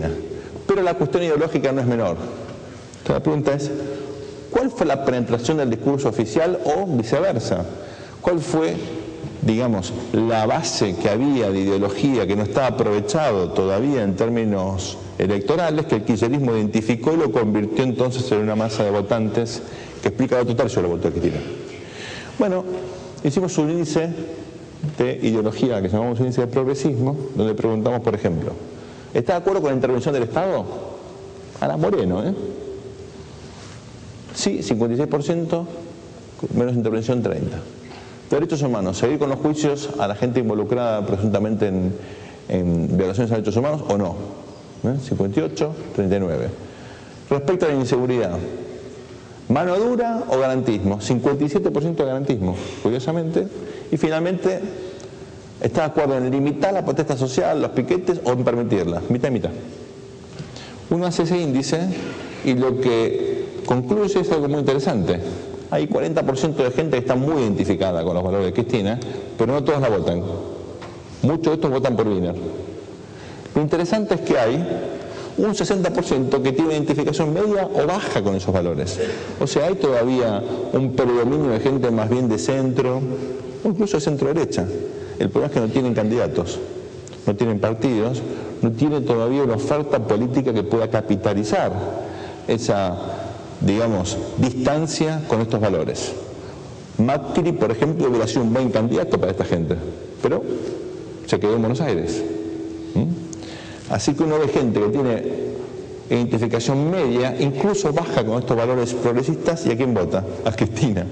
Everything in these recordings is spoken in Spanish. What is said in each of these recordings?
Cristina. Pero la cuestión ideológica no es menor. Entonces la pregunta es, ¿cuál fue la penetración del discurso oficial o viceversa? ¿Cuál fue, digamos, la base que había de ideología que no estaba aprovechado todavía en términos electorales, que el kirchnerismo identificó y lo convirtió entonces en una masa de votantes que explica el otro tercio de los votos de Cristina? Bueno, hicimos un índice de ideología que llamamos índice de progresismo, donde preguntamos, por ejemplo, ¿está de acuerdo con la intervención del Estado? Ana Moreno, Sí, 56%, menos intervención 30%. Derechos humanos, ¿seguir con los juicios a la gente involucrada presuntamente en violaciones a derechos humanos o no? 58, 39. Respecto a la inseguridad, ¿mano dura o garantismo? 57% de garantismo, curiosamente. Y finalmente, ¿está de acuerdo en limitar la protesta social, los piquetes o en permitirla? Mitad y mitad. Uno hace ese índice y lo que concluye es algo muy interesante. Hay 40% de gente que está muy identificada con los valores de Cristina, pero no todos la votan. Muchos de estos votan por Wiener. Lo interesante es que hay un 60% que tiene identificación media o baja con esos valores. O sea, hay todavía un predominio de gente más bien de centro, o incluso de centro-derecha. El problema es que no tienen candidatos, no tienen partidos, no tienen todavía una oferta política que pueda capitalizar esa, digamos, distancia con estos valores. Macri, por ejemplo, hubiera sido un buen candidato para esta gente, pero se quedó en Buenos Aires. Así que uno ve gente que tiene identificación media, incluso baja con estos valores progresistas, ¿y a quién vota? A Cristina.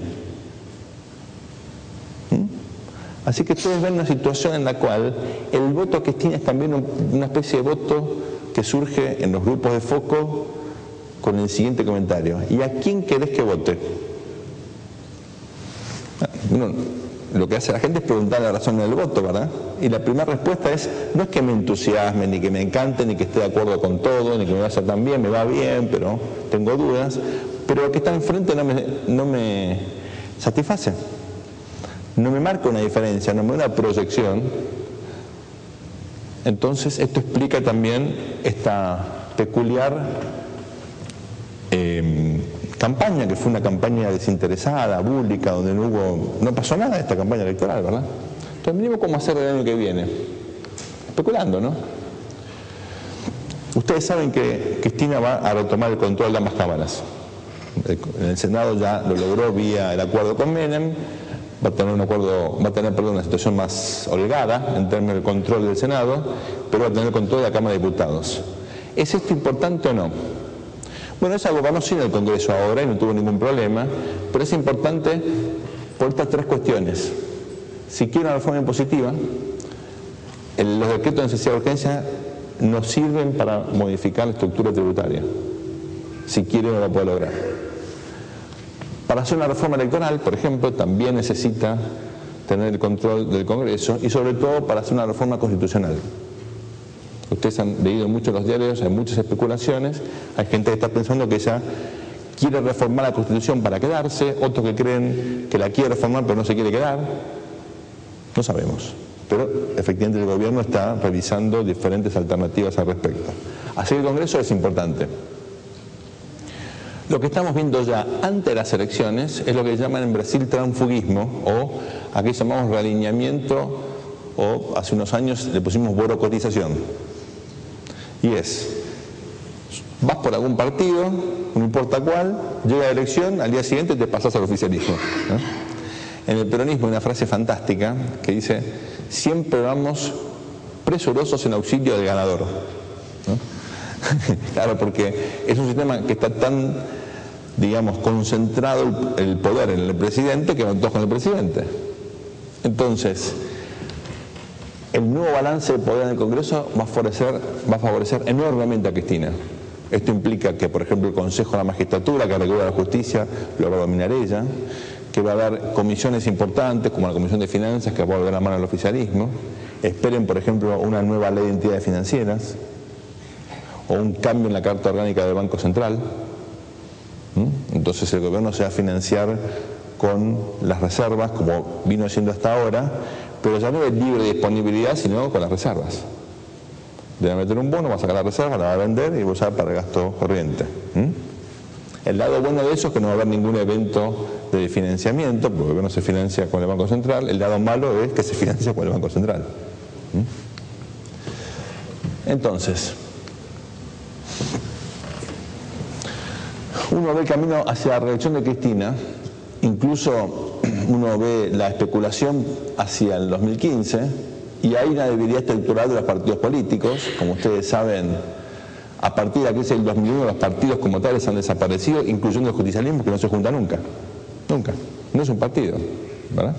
Así que ustedes ven una situación en la cual el voto a Cristina es también una especie de voto que surge en los grupos de foco con el siguiente comentario: ¿y a quién querés que vote? Lo que hace la gente es preguntar la razón del voto, ¿verdad? Y la primera respuesta es, no es que me entusiasme, ni que me encante, ni que esté de acuerdo con todo, ni que me vaya tan bien, me va bien, pero tengo dudas, pero lo que está enfrente no me satisface, no me marca una diferencia, no me da una proyección. Entonces esto explica también esta peculiar campaña, que fue una campaña desinteresada, pública, donde no pasó nada de esta campaña electoral, ¿verdad? Entonces miremos cómo hacer el año que viene, especulando, ¿no? Ustedes saben que Cristina va a retomar el control de ambas cámaras. En el Senado ya lo logró vía el acuerdo con Menem, va a tener una situación más holgada en términos del control del Senado, pero va a tener el control de la Cámara de Diputados. ¿Es esto importante o no? Bueno, ella gobernó sin el Congreso ahora y no tuvo ningún problema, pero es importante por estas tres cuestiones. Si quiere una reforma impositiva, los decretos de necesidad de urgencia no sirven para modificar la estructura tributaria. Si quiere, no lo puede lograr. Para hacer una reforma electoral, por ejemplo, también necesita tener el control del Congreso, y sobre todo para hacer una reforma constitucional. Ustedes han leído mucho en los diarios, hay muchas especulaciones, hay gente que está pensando que ella quiere reformar la Constitución para quedarse, otros que creen que la quiere reformar pero no se quiere quedar, no sabemos. Pero efectivamente el gobierno está revisando diferentes alternativas al respecto. Así que el Congreso es importante. Lo que estamos viendo ya antes de las elecciones es lo que llaman en Brasil transfugismo, o aquí llamamos realineamiento, o hace unos años le pusimos borocotización. Y es, vas por algún partido, no importa cuál, llega la elección, al día siguiente te pasas al oficialismo, ¿no? En el peronismo hay una frase fantástica que dice, siempre vamos presurosos en auxilio del ganador, ¿no? Claro, porque es un sistema que está tan, digamos, concentrado el poder en el presidente que van todos con el presidente. Entonces, el nuevo balance de poder en el Congreso va a favorecer enormemente a Cristina. Esto implica que, por ejemplo, el Consejo de la Magistratura, que regula la justicia, lo va a dominar ella, que va a haber comisiones importantes, como la Comisión de Finanzas, que va a volver la mano al oficialismo. Esperen, por ejemplo, una nueva ley de entidades financieras, o un cambio en la Carta Orgánica del Banco Central. Entonces el gobierno se va a financiar con las reservas, como vino haciendo hasta ahora, pero ya no de libre disponibilidad, sino con las reservas. Le va a meter un bono, va a sacar la reserva, la va a vender y va a usar para el gasto corriente. El lado bueno de eso es que no va a haber ningún evento de financiamiento, porque el gobierno se financia con el Banco Central. El lado malo es que se financia con el Banco Central. Entonces, uno ve el camino hacia la reelección de Cristina, incluso uno ve la especulación hacia el 2015, y hay una debilidad estructural de los partidos políticos. Como ustedes saben, a partir de la crisis del 2001 los partidos como tales han desaparecido, incluyendo el justicialismo, que no se junta nunca. Nunca. No es un partido, ¿verdad?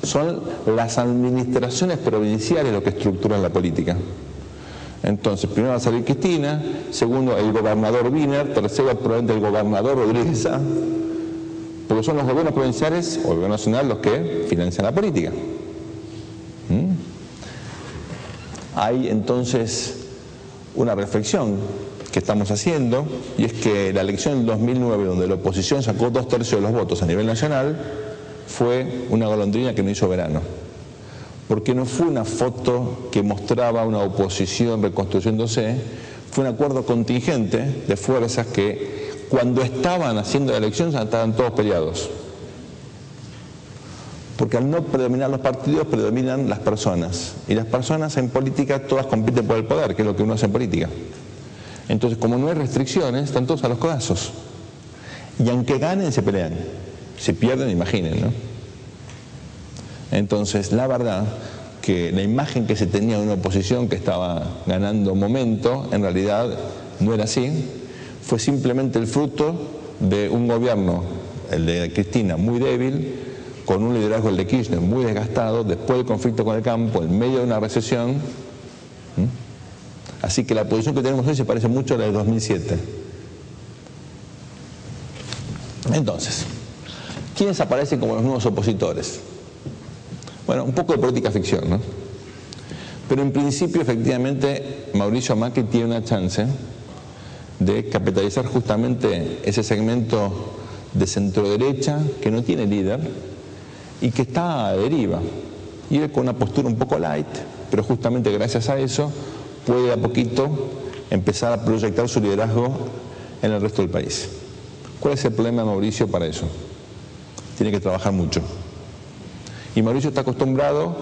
Son las administraciones provinciales lo que estructuran la política. Entonces, primero va a salir Cristina, segundo el gobernador Wiener, tercero probablemente el gobernador Rodríguez Sá, porque son los gobiernos provinciales o el gobierno nacional los que financian la política. Hay entonces una reflexión que estamos haciendo, y es que la elección del 2009, donde la oposición sacó 2/3 de los votos a nivel nacional, fue una golondrina que no hizo verano. Porque no fue una foto que mostraba una oposición reconstruyéndose, fue un acuerdo contingente de fuerzas que cuando estaban haciendo la elección estaban todos peleados. Porque al no predominar los partidos, predominan las personas. Y las personas en política todas compiten por el poder, que es lo que uno hace en política. Entonces, como no hay restricciones, están todos a los codazos. Y aunque ganen, se pelean. Si pierden, imaginen, ¿no? Entonces, la verdad que la imagen que se tenía de una oposición que estaba ganando momento, en realidad no era así. Fue simplemente el fruto de un gobierno, el de Cristina, muy débil, con un liderazgo, el de Kirchner, muy desgastado, después del conflicto con el campo, en medio de una recesión. Así que la posición que tenemos hoy se parece mucho a la de 2007. Entonces, ¿quiénes aparecen como los nuevos opositores? Bueno, un poco de política ficción, ¿no? Pero en principio, efectivamente, Mauricio Macri tiene una chance de capitalizar justamente ese segmento de centro-derecha que no tiene líder y que está a deriva. Y él con una postura un poco light, pero justamente gracias a eso puede a poquito empezar a proyectar su liderazgo en el resto del país. ¿Cuál es el problema de Mauricio para eso? Tiene que trabajar mucho. Y Mauricio está acostumbrado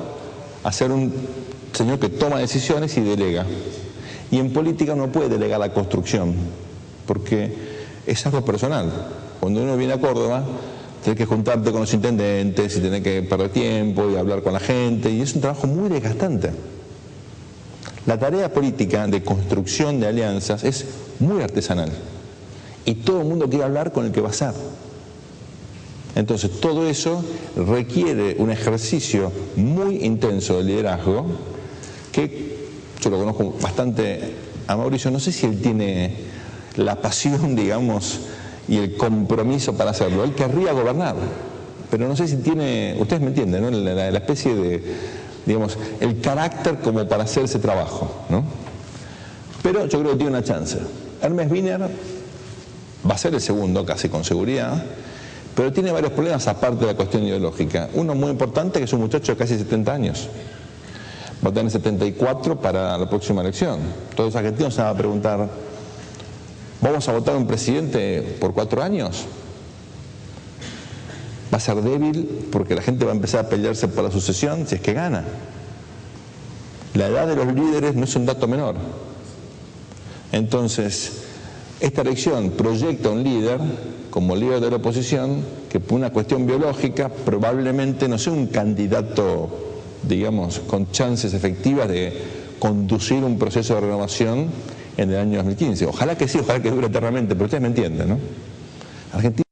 a ser un señor que toma decisiones y delega. Y en política no puede delegar la construcción, porque es algo personal. Cuando uno viene a Córdoba, tenés que juntarte con los intendentes y tenés que perder tiempo y hablar con la gente, y es un trabajo muy desgastante. La tarea política de construcción de alianzas es muy artesanal, y todo el mundo quiere hablar con el que va a ser. Entonces todo eso requiere un ejercicio muy intenso de liderazgo, que yo lo conozco bastante a Mauricio, no sé si él tiene la pasión, digamos, y el compromiso para hacerlo. Él querría gobernar, pero no sé si tiene, ustedes me entienden, ¿no? La especie de, digamos, el carácter como para hacer ese trabajo, ¿no? Pero yo creo que tiene una chance. Hermes Wiener va a ser el segundo, casi con seguridad, pero tiene varios problemas aparte de la cuestión ideológica. Uno muy importante, que es un muchacho de casi 70 años. Va a tener 74 para la próxima elección. Todos los argentinos se van a preguntar, ¿vamos a votar a un presidente por 4 años? Va a ser débil porque la gente va a empezar a pelearse por la sucesión si es que gana. La edad de los líderes no es un dato menor. Entonces, esta elección proyecta un líder como líder de la oposición que por una cuestión biológica probablemente no sea un candidato, digamos, con chances efectivas de conducir un proceso de renovación en el año 2015. Ojalá que sí, ojalá que dure eternamente, pero ustedes me entienden, ¿no? Argentina